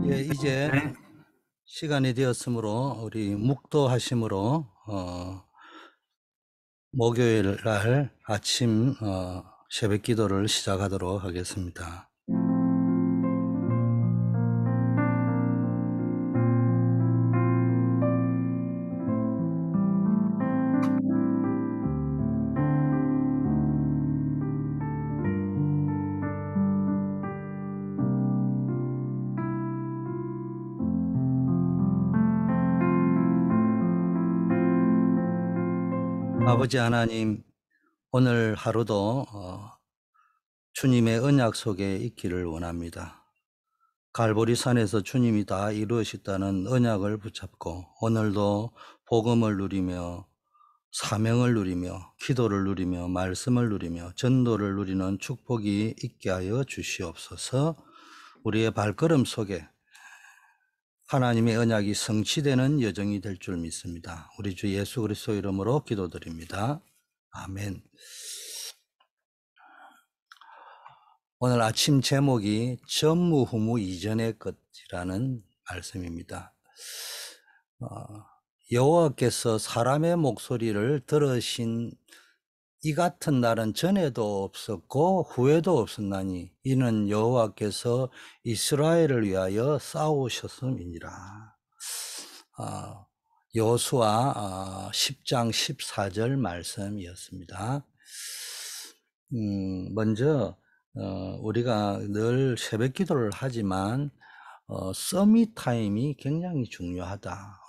예, 이제 네. 시간이 되었으므로 우리 묵도하심으로 목요일 날 아침 새벽 기도를 시작하도록 하겠습니다. 아버지 하나님, 오늘 하루도 주님의 언약 속에 있기를 원합니다. 갈보리 산에서 주님이 다 이루으셨다는 언약을 붙잡고 오늘도 복음을 누리며 사명을 누리며 기도를 누리며 말씀을 누리며 전도를 누리는 축복이 있게 하여 주시옵소서. 우리의 발걸음 속에 하나님의 언약이 성취되는 여정이 될 줄 믿습니다. 우리 주 예수 그리스도 이름으로 기도드립니다. 아멘. 오늘 아침 제목이 전무후무 이전의 것이라는 말씀입니다. 여호와께서 사람의 목소리를 들으신 이 같은 날은 전에도 없었고 후에도 없었나니 이는 여호와께서 이스라엘을 위하여 싸우셨음이니라. 여호수아 10장 14절 말씀이었습니다. 먼저 우리가 늘 새벽 기도를 하지만 서밋 타임이 굉장히 중요하다.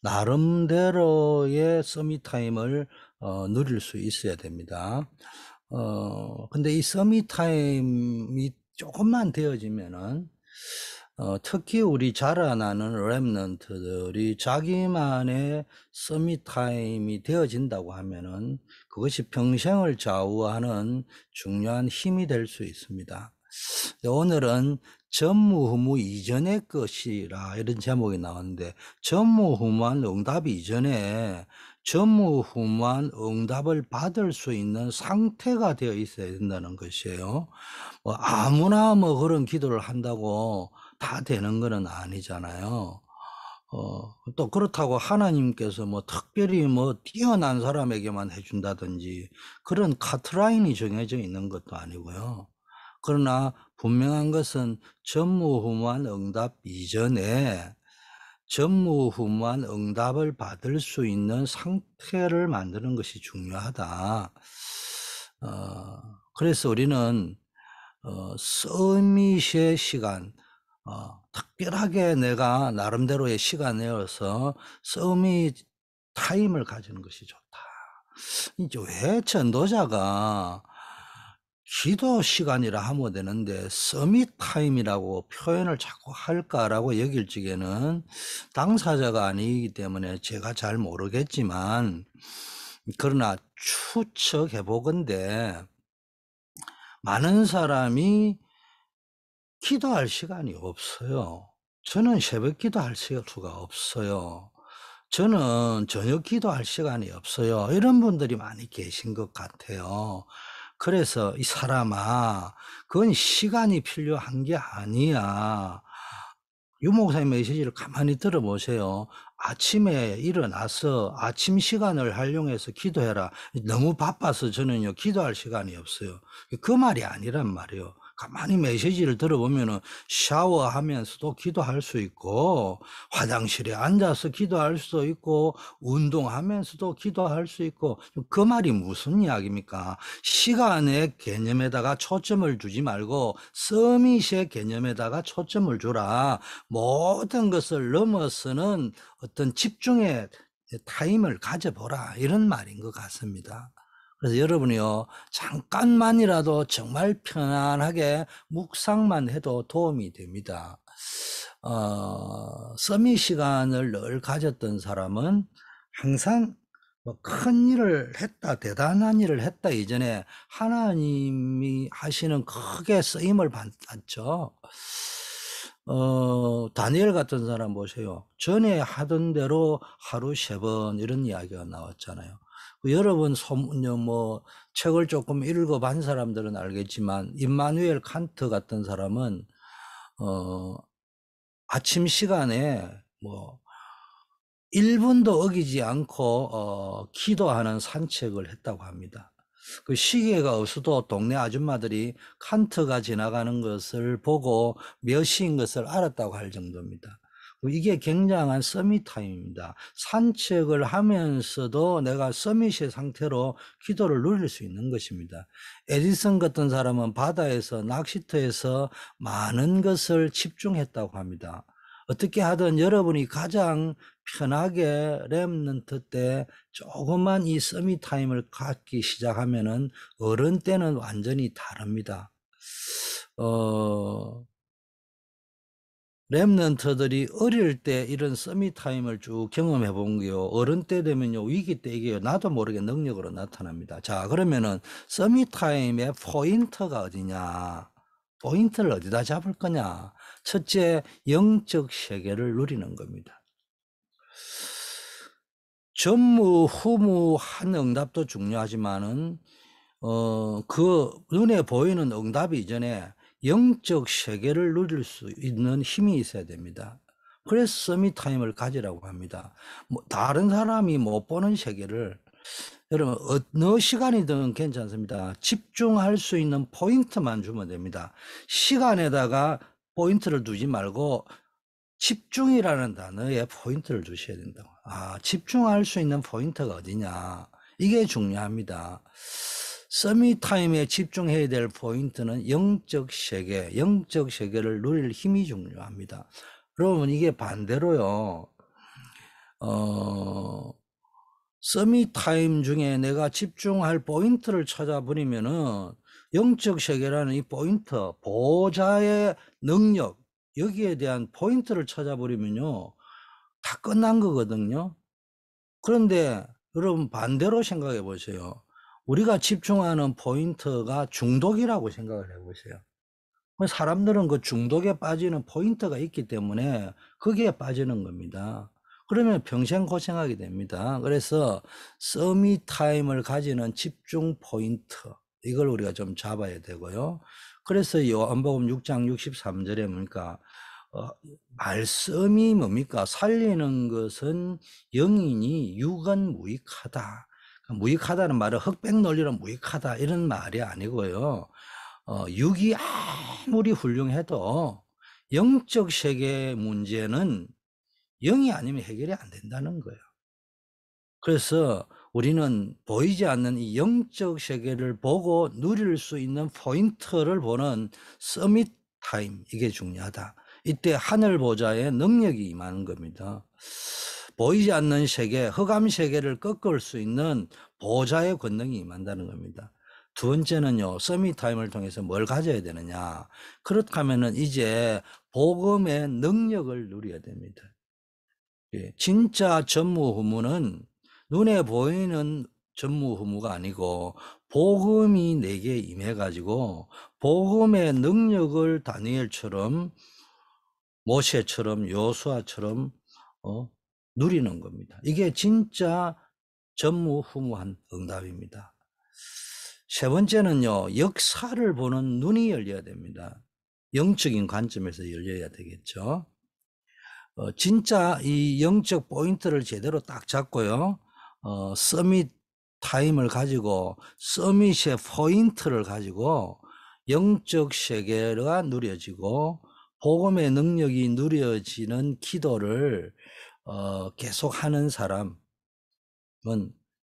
나름대로의 서밋 타임을 누릴 수 있어야 됩니다. 근데 이 서밋 타임이 조금만 되어지면은 특히 우리 자라나는 렘넌트들이 자기만의 서밋 타임이 되어진다고 하면은 그것이 평생을 좌우하는 중요한 힘이 될 수 있습니다. 오늘은 전무후무 이전의 것이라 이런 제목이 나왔는데, 전무후무한 응답 이전에 전무후무한 응답을 받을 수 있는 상태가 되어 있어야 된다는 것이에요. 아무나 그런 기도를 한다고 다 되는 것은 아니잖아요. 또 그렇다고 하나님께서 특별히 뛰어난 사람에게만 해준다든지 그런 카트라인이 정해져 있는 것도 아니고요. 그러나 분명한 것은 전무후무한 응답 이전에 전무후무한 응답을 받을 수 있는 상태를 만드는 것이 중요하다. 그래서 우리는 서밋의 시간, 특별하게 내가 나름대로의 시간을 내어서 서밋 타임을 가지는 것이 좋다. 이제 왜 전도자가 기도 시간이라 하면 되는데 서밋 타임이라고 표현을 자꾸 할까라고 여길 적에는 당사자가 아니기 때문에 제가 잘 모르겠지만, 그러나 추측해 보건대 많은 사람이 기도할 시간이 없어요. 저는 새벽 기도할 수가 없어요. 저는 저녁 기도할 시간이 없어요. 이런 분들이 많이 계신 것 같아요. 그래서 이 사람아, 그건 시간이 필요한 게 아니야. 유 목사님 메시지를 가만히 들어보세요. 아침에 일어나서 아침 시간을 활용해서 기도해라. 너무 바빠서 저는요, 기도할 시간이 없어요. 그 말이 아니란 말이에요. 가만히 메시지를 들어보면은 샤워하면서도 기도할 수 있고, 화장실에 앉아서 기도할 수도 있고, 운동하면서도 기도할 수 있고, 그 말이 무슨 이야기입니까? 시간의 개념에다가 초점을 두지 말고 서밋의 개념에다가 초점을 주라. 모든 것을 넘어서는 어떤 집중의 타임을 가져보라, 이런 말인 것 같습니다. 그래서 여러분이요, 잠깐만이라도 정말 편안하게 묵상만 해도 도움이 됩니다. 서밋 시간을 늘 가졌던 사람은 항상 큰 일을 했다, 대단한 일을 했다 이전에 하나님이 하시는 크게 쓰임을 받았죠. 다니엘 같은 사람 보세요. 전에 하던 대로 하루 3번 이런 이야기가 나왔잖아요. 여러분 책을 조금 읽어본 사람들은 알겠지만 임마누엘 칸트 같은 사람은 아침 시간에 뭐 1분도 어기지 않고 기도하는 산책을 했다고 합니다. 그 시계가 없어도 동네 아줌마들이 칸트가 지나가는 것을 보고 몇 시인 것을 알았다고 할 정도입니다. 이게 굉장한 서밋 타임입니다. 산책을 하면서도 내가 서밋의 상태로 기도를 누릴 수 있는 것입니다. 에디슨 같은 사람은 바다에서 낚시터에서 많은 것을 집중했다고 합니다. 어떻게 하든 여러분이 가장 편하게 렘넌트 때 조금만 이 서밋 타임을 갖기 시작하면은 어른 때는 완전히 다릅니다. 렘넌트들이 어릴 때 이런 서밋 타임을 쭉 경험해 본 게요. 어른 때 되면요. 위기 때 이게 나도 모르게 능력으로 나타납니다. 자, 그러면은 서밋 타임의 포인트가 어디냐? 포인트를 어디다 잡을 거냐? 첫째, 영적 세계를 누리는 겁니다. 전무후무한 응답도 중요하지만은 그 눈에 보이는 응답이 이전에 영적 세계를 누릴 수 있는 힘이 있어야 됩니다. 그래서 서밋 타임을 가지라고 합니다. 뭐 다른 사람이 못 보는 세계를 여러분 어느 시간이든 괜찮습니다. 집중할 수 있는 포인트만 주면 됩니다. 시간에다가 포인트를 두지 말고 집중이라는 단어에 포인트를 주셔야 된다고. 집중할 수 있는 포인트가 어디냐. 이게 중요합니다. 서밋 타임에 집중해야 될 포인트는 영적 세계, 영적 세계를 누릴 힘이 중요합니다. 여러분, 이게 반대로요. 서밋 타임 중에 내가 집중할 포인트를 찾아버리면은 영적 세계라는 이 포인트, 보호자의 능력, 여기에 대한 포인트를 찾아버리면요. 다 끝난 거거든요. 그런데 여러분 반대로 생각해 보세요. 우리가 집중하는 포인트가 중독이라고 생각을 해 보세요. 사람들은 그 중독에 빠지는 포인트가 있기 때문에 거기에 빠지는 겁니다. 그러면 평생 고생하게 됩니다. 그래서 서밋 타임을 가지는 집중 포인트, 이걸 우리가 좀 잡아야 되고요. 그래서 요한복음 6장 63절에 뭡니까? 말씀이 뭡니까? 살리는 것은 영이니 육은 무익하다. 무익하다는 말은 흑백 논리로 무익하다 이런 말이 아니고요. 육이 아무리 훌륭해도 영적 세계 문제는 영이 아니면 해결이 안 된다는 거예요. 그래서 우리는 보이지 않는 이 영적 세계를 보고 누릴 수 있는 포인트를 보는 서밋 타임, 이게 중요하다. 이때 하늘 보좌의 능력이 임하는 겁니다. 보이지 않는 세계, 흑암 세계를 꺾을 수 있는 보좌의 권능이 임한다는 겁니다. 두 번째는요, 서밋 타임을 통해서 뭘 가져야 되느냐. 그렇다면은 이제 복음의 능력을 누려야 됩니다. 진짜 전무후무는 눈에 보이는 전무후무가 아니고 복음이 내게 임해가지고 복음의 능력을 다니엘처럼 모세처럼 여호수아처럼 누리는 겁니다. 이게 진짜 전무후무한 응답입니다. 세 번째는요, 역사를 보는 눈이 열려야 됩니다. 영적인 관점에서 열려야 되겠죠. 진짜 이 영적 포인트를 제대로 딱 잡고요. 서밋 타임을 가지고 서밋의 포인트를 가지고 영적 세계가 누려지고 복음의 능력이 누려지는 기도를 계속하는 사람은,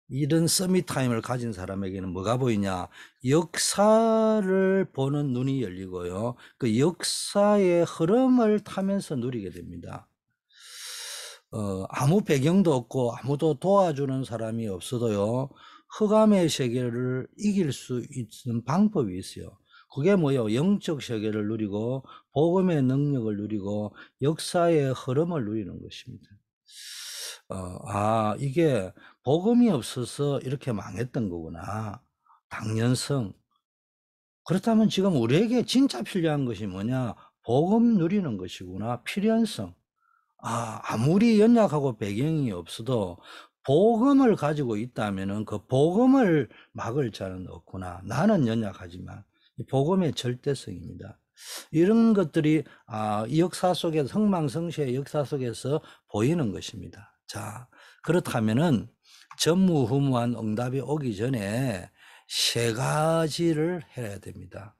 이런 서밋 타임을 가진 사람에게는 뭐가 보이냐? 역사를 보는 눈이 열리고요. 그 역사의 흐름을 타면서 누리게 됩니다. 아무 배경도 없고 아무도 도와주는 사람이 없어도요, 흑암의 세계를 이길 수 있는 방법이 있어요. 그게 뭐예요? 영적 세계를 누리고 복음의 능력을 누리고 역사의 흐름을 누리는 것입니다. 이게 복음이 없어서 이렇게 망했던 거구나. 당연성. 그렇다면 지금 우리에게 진짜 필요한 것이 뭐냐? 복음 누리는 것이구나. 필연성. 아무리 연약하고 배경이 없어도 복음을 가지고 있다면은 그 복음을 막을 자는 없구나. 나는 연약하지만 이 복음의 절대성입니다. 이런 것들이 이 역사 속에서 흥망성쇠의 역사 속에서 보이는 것입니다. 자, 그렇다면은 전무후무한 응답이 오기 전에 세 가지를 해야 됩니다.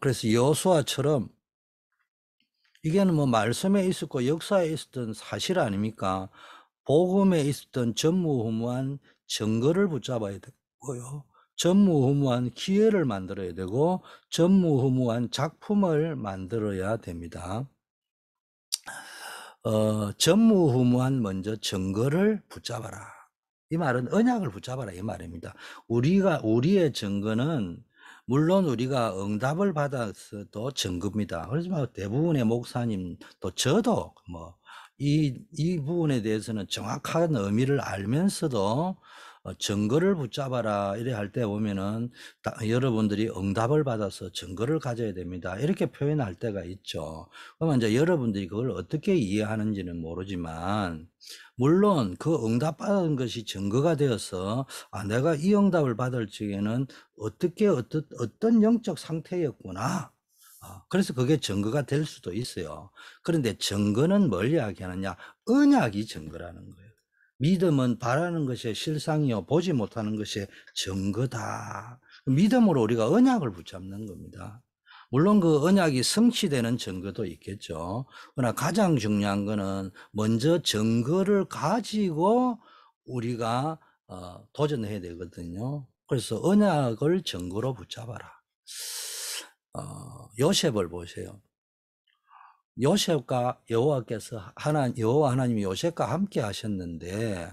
그래서 여호수아처럼 이게는 뭐 말씀에 있었고 역사에 있었던 사실 아닙니까? 복음에 있었던 전무후무한 증거를 붙잡아야 되고요. 전무후무한 기회를 만들어야 되고 전무후무한 작품을 만들어야 됩니다. 전무후무한 먼저 증거를 붙잡아라. 이 말은 언약을 붙잡아라 이 말입니다. 우리의 증거는 물론 우리가 응답을 받았어도 증거입니다. 그렇지만 대부분의 목사님 또 저도 이 부분에 대해서는 정확한 의미를 알면서도 증거를 붙잡아라 이래 할 때 보면은 여러분들이 응답을 받아서 증거를 가져야 됩니다. 이렇게 표현할 때가 있죠. 그러면 이제 여러분들이 그걸 어떻게 이해하는지는 모르지만 물론 그 응답 받은 것이 증거가 되어서 내가 이 응답을 받을 적에는 어떤 영적 상태였구나. 그래서 그게 증거가 될 수도 있어요. 그런데 증거는 뭘 이야기하느냐? 언약이 증거라는 거예요. 믿음은 바라는 것이 실상이요 보지 못하는 것이 증거다. 믿음으로 우리가 언약을 붙잡는 겁니다. 물론 그 언약이 성취되는 증거도 있겠죠. 그러나 가장 중요한 거는 먼저 증거를 가지고 우리가 도전해야 되거든요. 그래서 언약을 증거로 붙잡아라. 요셉을 보세요. 요셉과 여호와께서 여호와 하나님이 요셉과 함께 하셨는데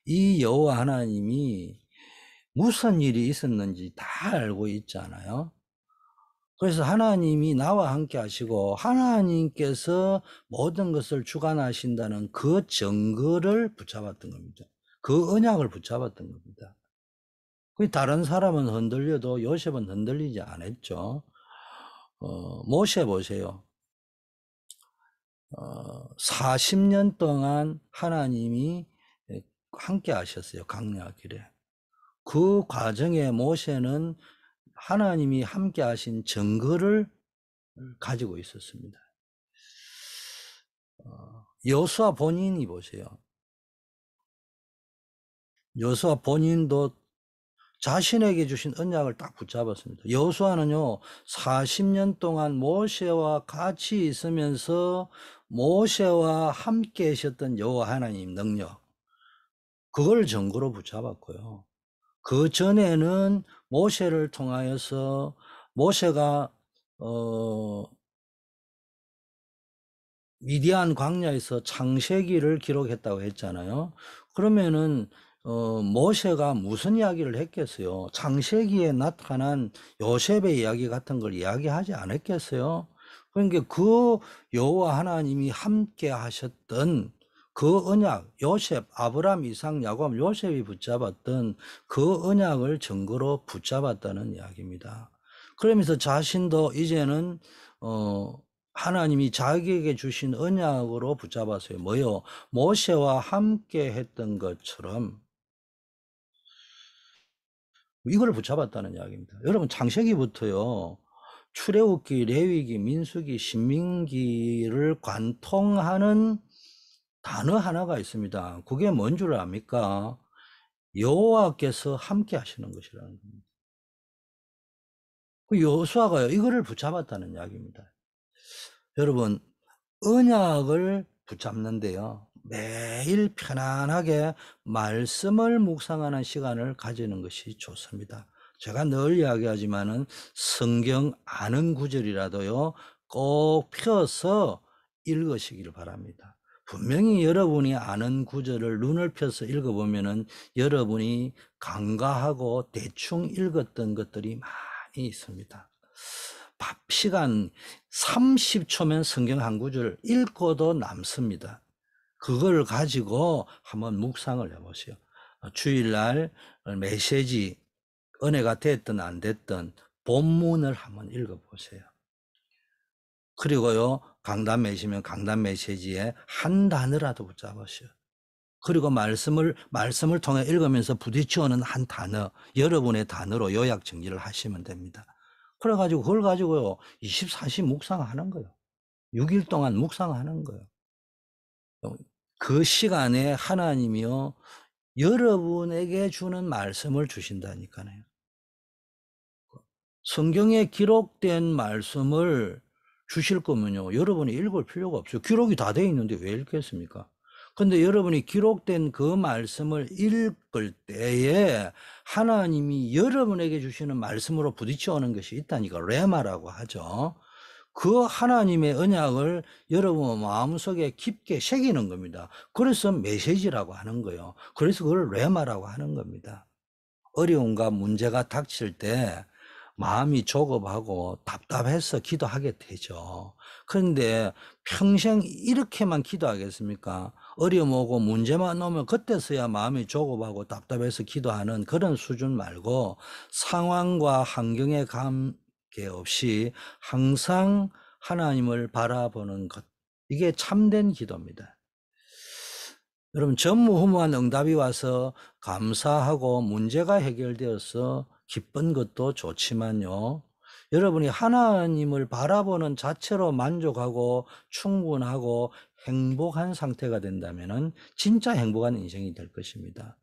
이 여호와 하나님이 무슨 일이 있었는지 다 알고 있잖아요. 그래서 하나님이 나와 함께 하시고 하나님께서 모든 것을 주관하신다는 그 증거를 붙잡았던 겁니다. 그 언약을 붙잡았던 겁니다. 다른 사람은 흔들려도 요셉은 흔들리지 않았죠. 모세 보세요. 40년 동안 하나님이 함께 하셨어요. 광야 길에. 그 과정에 모세는 하나님이 함께 하신 증거를 가지고 있었습니다. 여호수아 본인이 보세요. 여호수아 본인도 자신에게 주신 언약을 딱 붙잡았습니다. 여호수아는요 40년 동안 모세와 같이 있으면서 모세와 함께 하셨던 여호와 하나님 능력 그걸 증거로 붙잡았고요. 그 전에는 모세를 통하여서 모세가 미디안 광야에서 창세기를 기록했다고 했잖아요. 그러면은 모세가 무슨 이야기를 했겠어요? 창세기에 나타난 요셉의 이야기 같은 걸 이야기하지 않았겠어요? 그러니까 그 여호와 하나님이 함께 하셨던 그 언약, 요셉, 아브라함, 이삭, 야곱, 요셉이 붙잡았던 그 언약을 증거로 붙잡았다는 이야기입니다. 그러면서 자신도 이제는 하나님이 자기에게 주신 언약으로 붙잡았어요. 뭐요? 모세와 함께 했던 것처럼 이걸 붙잡았다는 이야기입니다. 여러분 창세기부터요. 출애굽기, 레위기, 민수기, 신명기를 관통하는 단어 하나가 있습니다. 그게 뭔 줄 압니까? 여호와께서 함께 하시는 것이라는 겁니다. 그 여호수아가요. 이거를 붙잡았다는 이야기입니다. 여러분 언약을 붙잡는데요. 매일 편안하게 말씀을 묵상하는 시간을 가지는 것이 좋습니다. 제가 늘 이야기하지만은 성경 아는 구절이라도요. 꼭 펴서 읽으시길 바랍니다. 분명히 여러분이 아는 구절을 눈을 펴서 읽어보면은 여러분이 간과하고 대충 읽었던 것들이 많이 있습니다. 밥 시간 30초면 성경 한 구절 읽고도 남습니다. 그걸 가지고 한번 묵상을 해보세요. 주일날 메시지 은혜가 됐든 안 됐든 본문을 한번 읽어보세요. 그리고요 강단 메시면 강단 메시지에 한 단어라도 붙잡으세요. 그리고 말씀을 통해 읽으면서 부딪혀오는 한 단어, 여러분의 단어로 요약 정리를 하시면 됩니다. 그래가지고 그걸 가지고요 24시 묵상하는 거예요. 6일 동안 묵상하는 거예요. 그 시간에 하나님이요 여러분에게 주는 말씀을 주신다니까요. 성경에 기록된 말씀을 주실 거면요 여러분이 읽을 필요가 없어요. 기록이 다 되어 있는데 왜 읽겠습니까? 근데 여러분이 기록된 그 말씀을 읽을 때에 하나님이 여러분에게 주시는 말씀으로 부딪혀 오는 것이 있다니까 레마라고 하죠. 그 하나님의 언약을 여러분 마음속에 깊게 새기는 겁니다. 그래서 메시지라고 하는 거예요. 그래서 그걸 레마라고 하는 겁니다. 어려움과 문제가 닥칠 때 마음이 조급하고 답답해서 기도하게 되죠. 그런데 평생 이렇게만 기도하겠습니까? 어려움 오고 문제만 오면 그때서야 마음이 조급하고 답답해서 기도하는 그런 수준 말고 상황과 환경에 관계없이 항상 하나님을 바라보는 것. 이게 참된 기도입니다. 여러분 전무후무한 응답이 와서 감사하고 문제가 해결되어서 기쁜 것도 좋지만요. 여러분이 하나님을 바라보는 자체로 만족하고 충분하고 행복한 상태가 된다면 진짜 행복한 인생이 될 것입니다.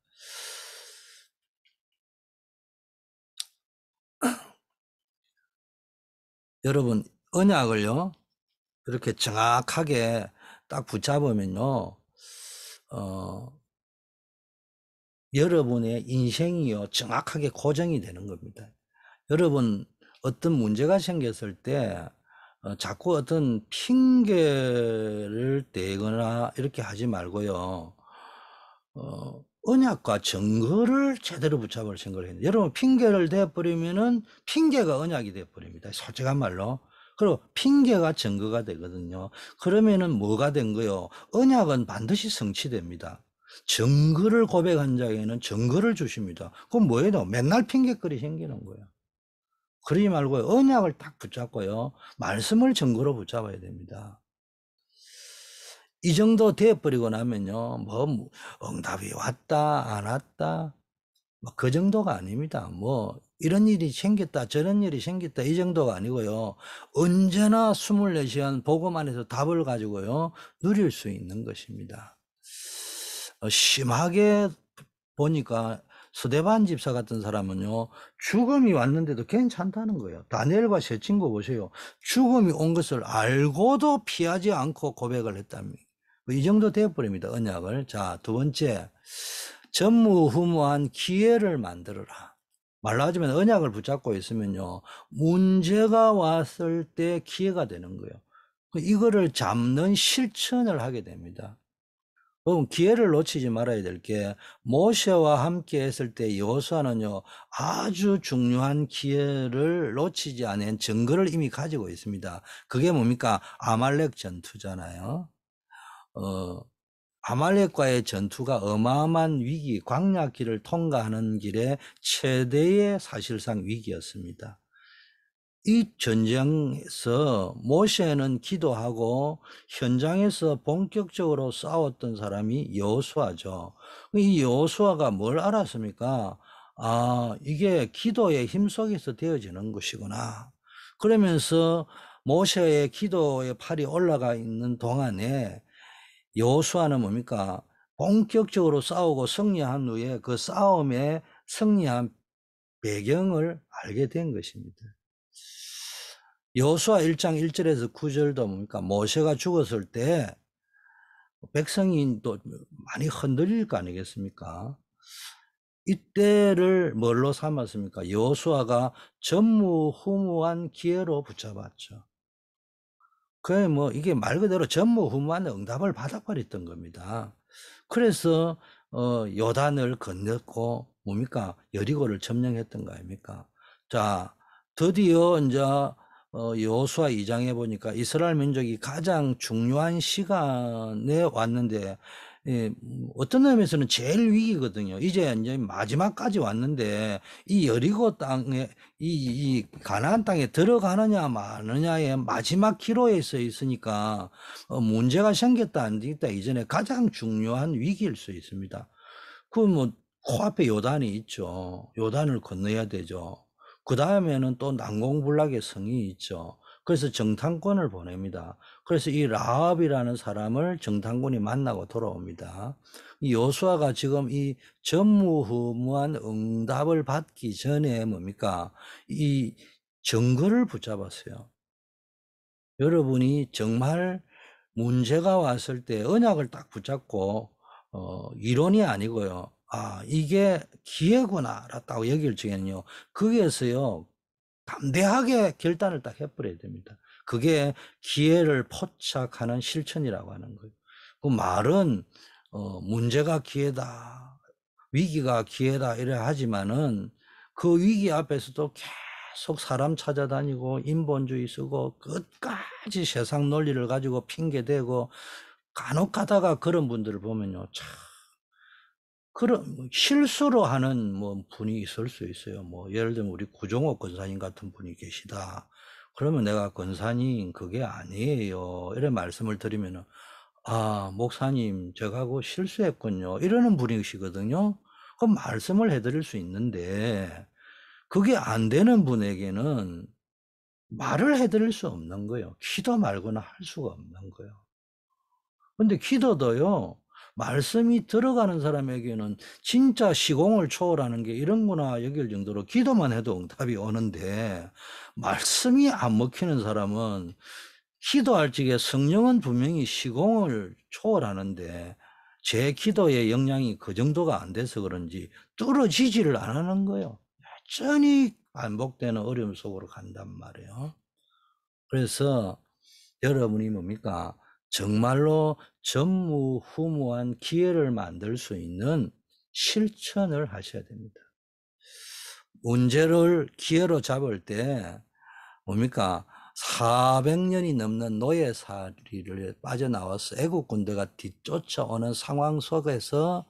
여러분 언약을요 이렇게 정확하게 딱 붙잡으면요 여러분의 인생이요 정확하게 고정이 되는 겁니다. 여러분 어떤 문제가 생겼을 때 자꾸 어떤 핑계를 대거나 이렇게 하지 말고요. 언약과 증거를 제대로 붙잡을 생각을 했는데 여러분 핑계를 대버리면은 핑계가 언약이 돼버립니다. 솔직한 말로. 그리고 핑계가 증거가 되거든요. 그러면은 뭐가 된 거요? 언약은 반드시 성취됩니다. 증거를 고백한 자에게는 증거를 주십니다. 그럼 뭐예요? 맨날 핑계거리 생기는 거예요. 그러지 말고 언약을 딱 붙잡고요. 말씀을 증거로 붙잡아야 됩니다. 이 정도 되어버리고 나면요. 뭐 응답이 왔다 안 왔다 뭐 그 정도가 아닙니다. 뭐 이런 일이 생겼다 저런 일이 생겼다 이 정도가 아니고요. 언제나 24시간 복음 안에서 답을 가지고요. 누릴 수 있는 것입니다. 심하게 보니까 스데반 집사 같은 사람은요 죽음이 왔는데도 괜찮다는 거예요. 다니엘과 세 친구 보세요. 죽음이 온 것을 알고도 피하지 않고 고백을 했답니다. 이 정도 되어버립니다. 언약을. 자, 두 번째 전무후무한 기회를 만들어라. 말로 하자면 언약을 붙잡고 있으면요 문제가 왔을 때 기회가 되는 거예요. 이거를 잡는 실천을 하게 됩니다. 그럼 기회를 놓치지 말아야 될 게 모세와 함께 했을 때 여호수아는요 아주 중요한 기회를 놓치지 않은 증거를 이미 가지고 있습니다. 그게 뭡니까? 아말렉 전투잖아요. 아말렉과의 전투가 어마어마한 위기, 광야길을 통과하는 길에 최대의 사실상 위기였습니다. 이 전쟁에서 모세는 기도하고 현장에서 본격적으로 싸웠던 사람이 여호수아죠. 이 여호수아가 뭘 알았습니까? 아, 이게 기도의 힘 속에서 되어지는 것이구나. 그러면서 모세의 기도의 팔이 올라가 있는 동안에 여호수아는 뭡니까? 본격적으로 싸우고 승리한 후에 그 싸움에 승리한 배경을 알게 된 것입니다. 여호수아 1장 1절에서 9절도 뭡니까? 모세가 죽었을 때 백성이 또 많이 흔들릴 거 아니겠습니까? 이때를 뭘로 삼았습니까? 여호수아가 전무후무한 기회로 붙잡았죠. 그게 뭐 이게 말 그대로 전무후무한 응답을 받아버렸던 겁니다. 그래서 요단을 건넜고 뭡니까? 여리고를 점령했던 거 아닙니까? 자, 드디어 이제 여호수아 2장에 보니까 이스라엘 민족이 가장 중요한 시간에 왔는데 어떤 의미에서는 제일 위기거든요. 이제 마지막까지 왔는데 이 여리고 땅에 이 가나안 땅에 들어가느냐 마느냐의 마지막 기로에 서 있으니까 문제가 생겼다 안 되겠다 이전에 가장 중요한 위기일 수 있습니다. 그 뭐 코앞에 요단이 있죠. 요단을 건너야 되죠. 그 다음에는 또 난공불락의 성이 있죠. 그래서 정탐꾼을 보냅니다. 그래서 이 라합이라는 사람을 정탐꾼이 만나고 돌아옵니다. 이 여호수아가 지금 이 전무후무한 응답을 받기 전에 뭡니까? 이 증거를 붙잡았어요. 여러분이 정말 문제가 왔을 때 언약을 딱 붙잡고 이론이 아니고요. 아, 이게 기회구나라고 여길 적에는요. 거기에서요. 담대하게 결단을 딱 해버려야 됩니다. 그게 기회를 포착하는 실천이라고 하는 거예요. 그 말은 문제가 기회다, 위기가 기회다 이래 하지만은 그 위기 앞에서도 계속 사람 찾아다니고 인본주의 쓰고 끝까지 세상 논리를 가지고 핑계대고 간혹 가다가 그런 분들을 보면요. 참 그런 실수로 하는 뭐 분이 있을 수 있어요. 뭐 예를 들면 우리 구종옥 권사님 같은 분이 계시다. 그러면 내가 권사님 그게 아니에요. 이런 말씀을 드리면은 아, 목사님 저하고 실수했군요. 이러는 분이시거든요. 그럼 말씀을 해드릴 수 있는데 그게 안 되는 분에게는 말을 해드릴 수 없는 거예요. 기도 말고는 할 수가 없는 거예요. 근데 기도도요, 말씀이 들어가는 사람에게는 진짜 시공을 초월하는 게 이런구나 여길 정도로 기도만 해도 응답이 오는데, 말씀이 안 먹히는 사람은 기도할 적에 성령은 분명히 시공을 초월하는데, 제 기도의 영향이 그 정도가 안 돼서 그런지 뚫어지지를 안 하는 거예요. 여전히 반복되는 어려움 속으로 간단 말이에요. 그래서 여러분이 뭡니까? 정말로 전무후무한 기회를 만들 수 있는 실천을 하셔야 됩니다. 문제를 기회로 잡을 때 뭡니까? 400년이 넘는 노예살이를 빠져나와서 애국 군대가 뒤쫓아오는 상황 속에서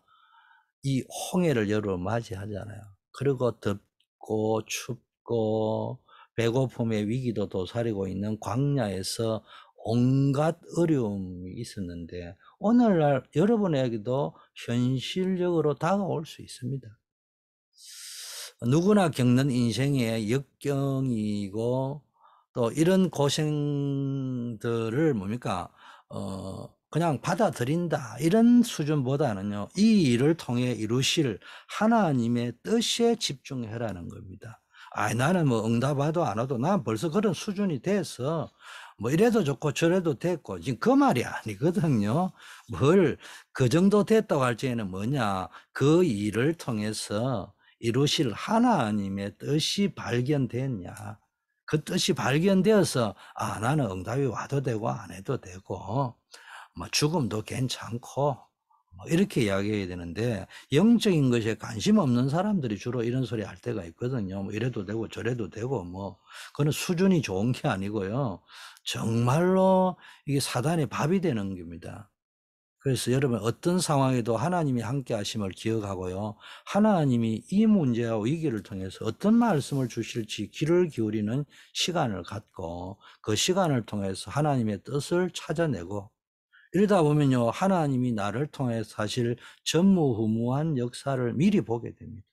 이 홍해를 여러 맞이하잖아요. 그리고 덥고 춥고 배고픔의 위기도 도사리고 있는 광야에서 온갖 어려움이 있었는데 오늘날 여러분에게도 현실적으로 다가올 수 있습니다. 누구나 겪는 인생의 역경이고 또 이런 고생들을 뭡니까 그냥 받아들인다 이런 수준보다는요 이 일을 통해 이루실 하나님의 뜻에 집중해라는 겁니다. 아, 나는 뭐 응답하도 안 와도 난 벌써 그런 수준이 돼서 뭐 이래도 좋고 저래도 됐고 지금 그 말이 아니거든요. 뭘 그 정도 됐다고 할 적에는 뭐냐, 그 일을 통해서 이루실 하나님의 뜻이 발견됐냐. 그 뜻이 발견되어서 아, 나는 응답이 와도 되고 안 해도 되고 뭐 죽음도 괜찮고 뭐 이렇게 이야기해야 되는데, 영적인 것에 관심 없는 사람들이 주로 이런 소리 할 때가 있거든요. 뭐 이래도 되고 저래도 되고 뭐 그건 수준이 좋은 게 아니고요. 정말로 이게 사단의 밥이 되는 겁니다. 그래서 여러분 어떤 상황에도 하나님이 함께 하심을 기억하고요. 하나님이 이 문제와 위기를 통해서 어떤 말씀을 주실지 귀를 기울이는 시간을 갖고 그 시간을 통해서 하나님의 뜻을 찾아내고 이러다 보면요. 하나님이 나를 통해 사실 전무후무한 역사를 미리 보게 됩니다.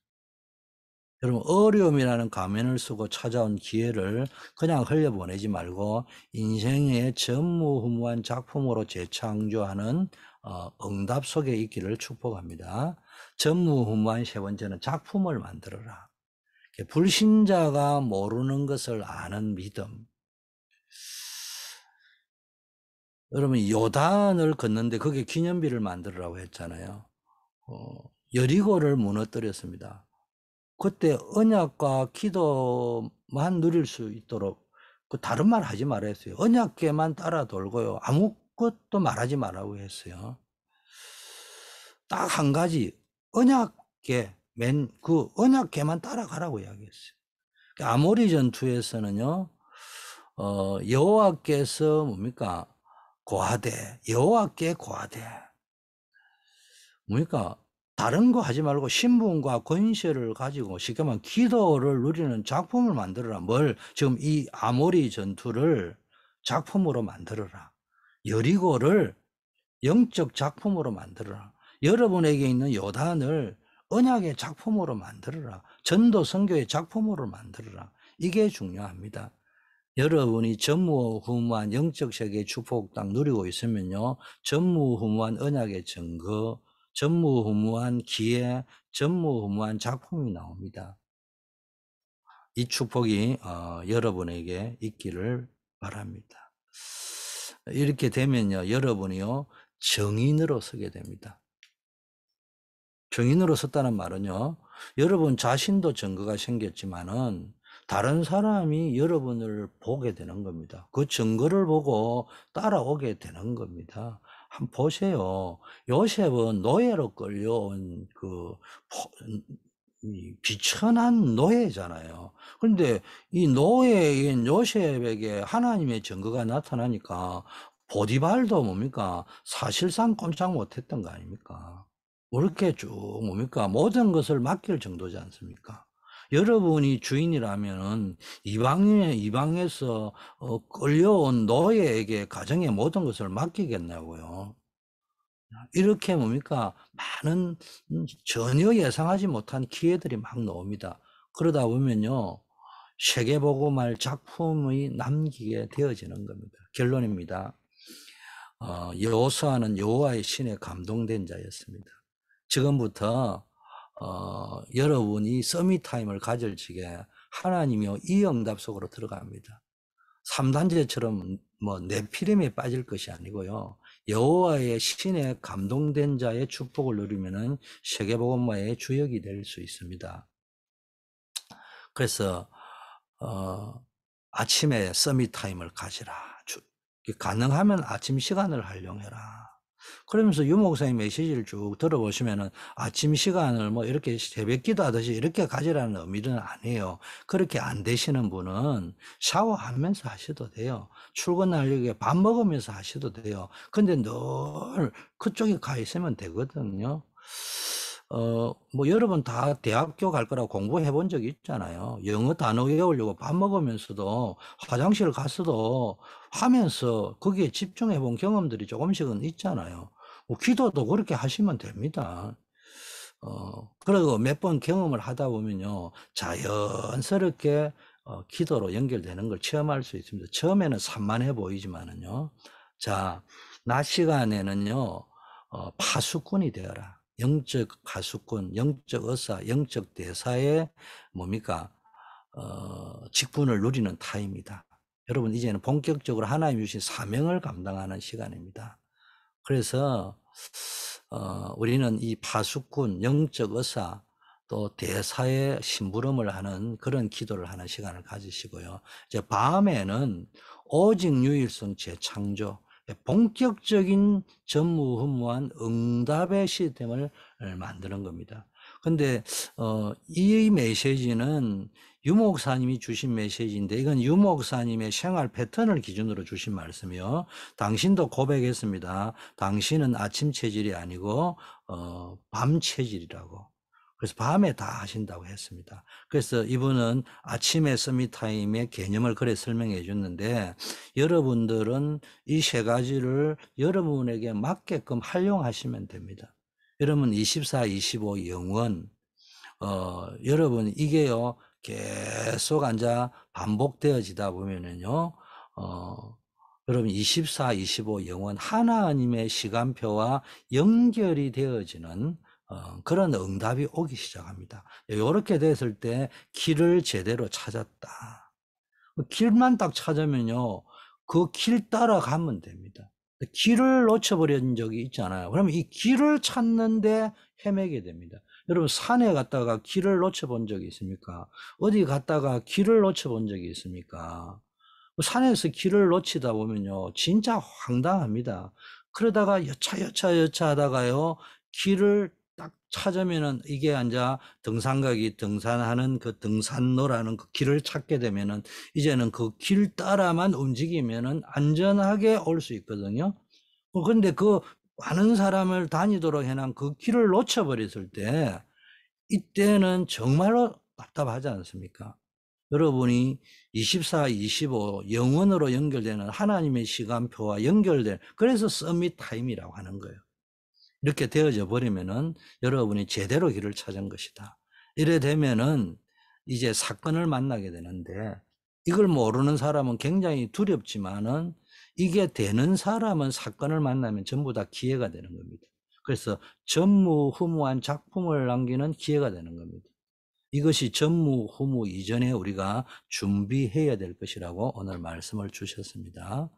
여러분 어려움이라는 가면을 쓰고 찾아온 기회를 그냥 흘려보내지 말고 인생의 전무후무한 작품으로 재창조하는 응답 속에 있기를 축복합니다. 전무후무한 세 번째는 작품을 만들어라. 불신자가 모르는 것을 아는 믿음. 여러분 요단을 걷는데 거기에 기념비를 만들으라고 했잖아요. 여리고를 무너뜨렸습니다. 그때 언약과 기도만 누릴 수 있도록 그 다른 말 하지 말아 했어요. 언약궤만 따라 돌고요. 아무것도 말하지 말라고 했어요. 딱 한 가지 언약궤 그 언약궤만 따라가라고 이야기했어요. 아모리 전투에서는요. 여호와께서 뭡니까? 고하되 여호와께 고하되 뭡니까? 다른 거 하지 말고 신분과 권세를 가지고 쉽게 말하면 기도를 누리는 작품을 만들어라. 뭘 지금 이 아모리 전투를 작품으로 만들어라. 여리고를 영적 작품으로 만들어라. 여러분에게 있는 요단을 언약의 작품으로 만들어라. 전도 선교의 작품으로 만들어라. 이게 중요합니다. 여러분이 전무후무한 영적 세계의 축복 딱 누리고 있으면요, 전무후무한 언약의 증거, 전무후무한 기회, 전무후무한 작품이 나옵니다. 이 축복이 여러분에게 있기를 바랍니다. 이렇게 되면요, 여러분이요 정인으로 서게 됩니다. 정인으로 섰다는 말은요, 여러분 자신도 증거가 생겼지만은 다른 사람이 여러분을 보게 되는 겁니다. 그 증거를 보고 따라오게 되는 겁니다. 한번 보세요. 요셉은 노예로 끌려온 이 비천한 노예잖아요. 그런데 이 노예인 요셉에게 하나님의 증거가 나타나니까 보디발도 뭡니까? 사실상 꼼짝 못했던 거 아닙니까? 그렇게 쭉 뭡니까? 모든 것을 맡길 정도지 않습니까? 여러분이 주인이라면은 이방에서 끌려온 노예에게 가정의 모든 것을 맡기겠냐고요. 이렇게 뭡니까? 많은 전혀 예상하지 못한 기회들이 막 나옵니다. 그러다 보면요, 세계보고말 작품이 남기게 되어지는 겁니다. 결론입니다. 여호수아는 여호와의 신에 감동된 자였습니다. 지금부터 여러분이 서밋 타임을 가질 적에 하나님이요 이 응답 속으로 들어갑니다. 3단제처럼 뭐 네피림에 빠질 것이 아니고요. 여호와의 신에 감동된 자의 축복을 누리면은 세계복음화의 주역이 될 수 있습니다. 그래서 아침에 서밋 타임을 가지라. 가능하면 아침 시간을 활용해라. 그러면서 유 목사님 메시지를 쭉 들어보시면은 아침 시간을 뭐 이렇게 새벽 기도하듯이 이렇게 가지라는 의미는 아니에요. 그렇게 안 되시는 분은 샤워하면서 하셔도 돼요. 출근하려고 밥 먹으면서 하셔도 돼요. 근데 늘 그쪽에 가 있으면 되거든요. 뭐 여러분 다 대학교 갈 거라고 공부해 본 적 있잖아요. 영어 단어 외우려고 밥 먹으면서도 화장실 갔어도 하면서 거기에 집중해 본 경험들이 조금씩은 있잖아요. 뭐 기도도 그렇게 하시면 됩니다. 그리고 몇 번 경험을 하다 보면요, 자연스럽게 기도로 연결되는 걸 체험할 수 있습니다. 처음에는 산만해 보이지만은요, 자, 낮 시간에는요, 파수꾼이 되어라. 영적 파수꾼, 영적 의사, 영적 대사의 뭡니까? 직분을 누리는 타임이다. 여러분, 이제는 본격적으로 하나님 주신 사명을 감당하는 시간입니다. 그래서 우리는 이 파수꾼, 영적 의사, 또 대사의 심부름을 하는 그런 기도를 하는 시간을 가지시고요. 이제 밤에는 오직 유일성 재창조, 본격적인 전무후무한 응답의 시스템을 만드는 겁니다. 근데 이 메시지는 유 목사님이 주신 메시지인데 이건 유 목사님의 생활 패턴을 기준으로 주신 말씀이요. 당신도 고백했습니다. 당신은 아침 체질이 아니고 밤 체질이라고. 그래서 밤에 다 하신다고 했습니다. 그래서 이분은 아침에 서밋타임의 개념을 그래 설명해 줬는데 여러분들은 이 세 가지를 여러분에게 맞게끔 활용하시면 됩니다. 여러분 24, 25 영원 여러분 이게요 계속 앉아 반복되어지다 보면은요 여러분 24, 25 영원 하나님의 시간표와 연결이 되어지는 그런 응답이 오기 시작합니다. 이렇게 됐을 때 길을 제대로 찾았다. 길만 딱 찾으면요 그 길 따라가면 됩니다. 길을 놓쳐버린 적이 있잖아요. 그러면 이 길을 찾는데 헤매게 됩니다. 여러분 산에 갔다가 길을 놓쳐본 적이 있습니까? 어디 갔다가 길을 놓쳐본 적이 있습니까? 산에서 길을 놓치다 보면요 진짜 황당합니다. 그러다가 여차 하다가요 길을 딱 찾으면은 이게 앉아 등산객이 등산하는 그 등산로라는 그 길을 찾게 되면은 이제는 그 길 따라만 움직이면은 안전하게 올 수 있거든요. 그런데 그 많은 사람을 다니도록 해놓은 그 길을 놓쳐버렸을 때 이때는 정말로 답답하지 않습니까? 여러분이 24, 25 영원으로 연결되는 하나님의 시간표와 연결된 그래서 서밋 타임이라고 하는 거예요. 이렇게 되어져 버리면은 여러분이 제대로 길을 찾은 것이다. 이래 되면은 이제 사건을 만나게 되는데, 이걸 모르는 사람은 굉장히 두렵지만은 이게 되는 사람은 사건을 만나면 전부 다 기회가 되는 겁니다. 그래서 전무후무한 작품을 남기는 기회가 되는 겁니다. 이것이 전무후무 이전에 우리가 준비해야 될 것이라고 오늘 말씀을 주셨습니다.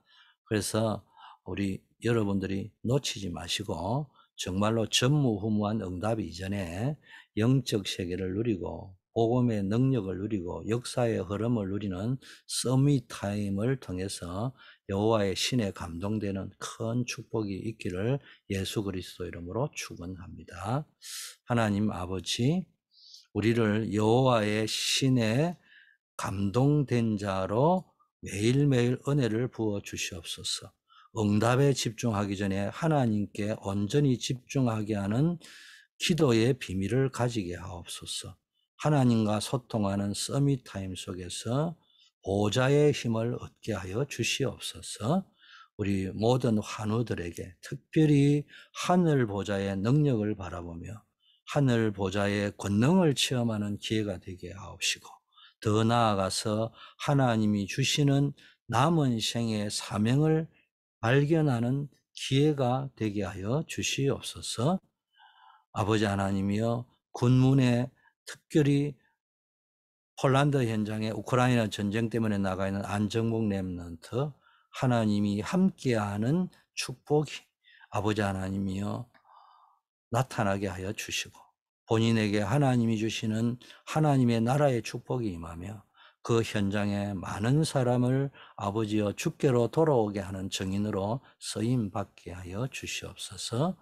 그래서 우리 여러분들이 놓치지 마시고 정말로 전무후무한 응답 이전에 영적 세계를 누리고 복음의 능력을 누리고 역사의 흐름을 누리는 서밋 타임을 통해서 여호와의 신에 감동되는 큰 축복이 있기를 예수 그리스도 이름으로 축원합니다. 하나님 아버지, 우리를 여호와의 신에 감동된 자로 매일매일 은혜를 부어 주시옵소서. 응답에 집중하기 전에 하나님께 온전히 집중하게 하는 기도의 비밀을 가지게 하옵소서. 하나님과 소통하는 서밋 타임 속에서 보좌의 힘을 얻게 하여 주시옵소서. 우리 모든 환우들에게 특별히 하늘 보좌의 능력을 바라보며 하늘 보좌의 권능을 체험하는 기회가 되게 하옵시고, 더 나아가서 하나님이 주시는 남은 생의 사명을 발견하는 기회가 되게 하여 주시옵소서. 아버지 하나님이여, 군문에 특별히 폴란드 현장에 우크라이나 전쟁 때문에 나가 있는 안정복 렘넌트, 하나님이 함께하는 축복이 아버지 하나님이여 나타나게 하여 주시고, 본인에게 하나님이 주시는 하나님의 나라의 축복이 임하며 그 현장에 많은 사람을 아버지여 주께로 돌아오게 하는 증인으로 쓰임 받게 하여 주시옵소서.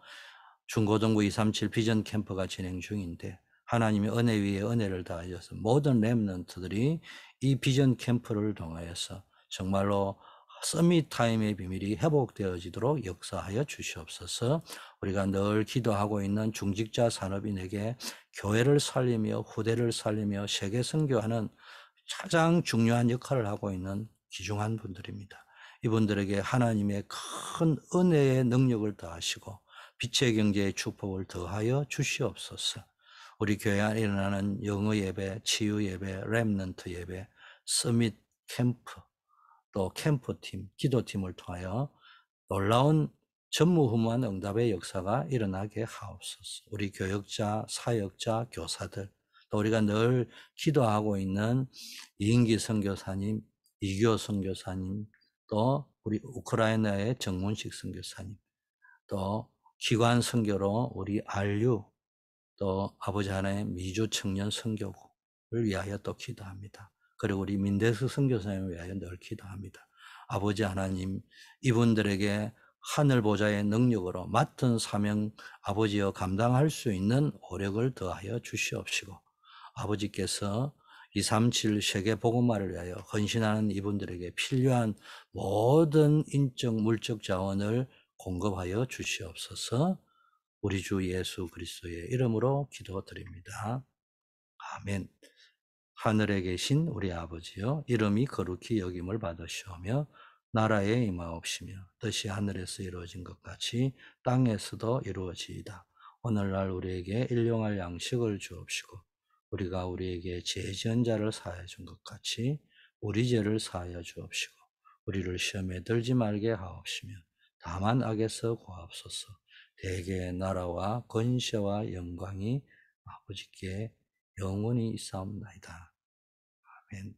중고등부 237 비전 캠프가 진행 중인데 하나님의 은혜 위에 은혜를 더하셔서 모든 렘넌트들이 이 비전 캠프를 통하여서 정말로 서밋 타임의 비밀이 회복되어지도록 역사하여 주시옵소서. 우리가 늘 기도하고 있는 중직자 산업인에게 교회를 살리며 후대를 살리며 세계 선교하는 가장 중요한 역할을 하고 있는 귀중한 분들입니다. 이분들에게 하나님의 큰 은혜의 능력을 더하시고 빛의 경제의 축복을 더하여 주시옵소서. 우리 교회 안에 일어나는 영어 예배, 치유 예배, 렘넌트 예배, 서밋 캠프, 또 캠프팀, 기도팀을 통하여 놀라운 전무후무한 응답의 역사가 일어나게 하옵소서. 우리 교역자, 사역자, 교사들, 또 우리가 늘 기도하고 있는 이인기 선교사님, 이교 선교사님, 또 우리 우크라이나의 정문식 선교사님, 또 기관 선교로 우리 RU, 또 아버지 하나의 미주 청년 선교국을 위하여 또 기도합니다. 그리고 우리 민대수 선교사님을 위하여 늘 기도합니다. 아버지 하나님, 이분들에게 하늘 보좌의 능력으로 맡은 사명 아버지여 감당할 수 있는 오력을 더하여 주시옵시고, 아버지께서 237 세계 복음화를 위하여 헌신하는 이분들에게 필요한 모든 인적 물적 자원을 공급하여 주시옵소서. 우리 주 예수 그리스도의 이름으로 기도드립니다. 아멘. 하늘에 계신 우리 아버지여, 이름이 거룩히 여김을 받으시오며 나라에 임하옵시며 뜻이 하늘에서 이루어진 것 같이 땅에서도 이루어지이다. 오늘날 우리에게 일용할 양식을 주옵시고 우리가 우리에게 죄 지은 자를 사하여 준 것 같이 우리 죄를 사하여 주옵시고 우리를 시험에 들지 말게 하옵시며 다만 악에서 구하옵소서. 대개의 나라와 권세와 영광이 아버지께 영원히 있사옵나이다. 아멘.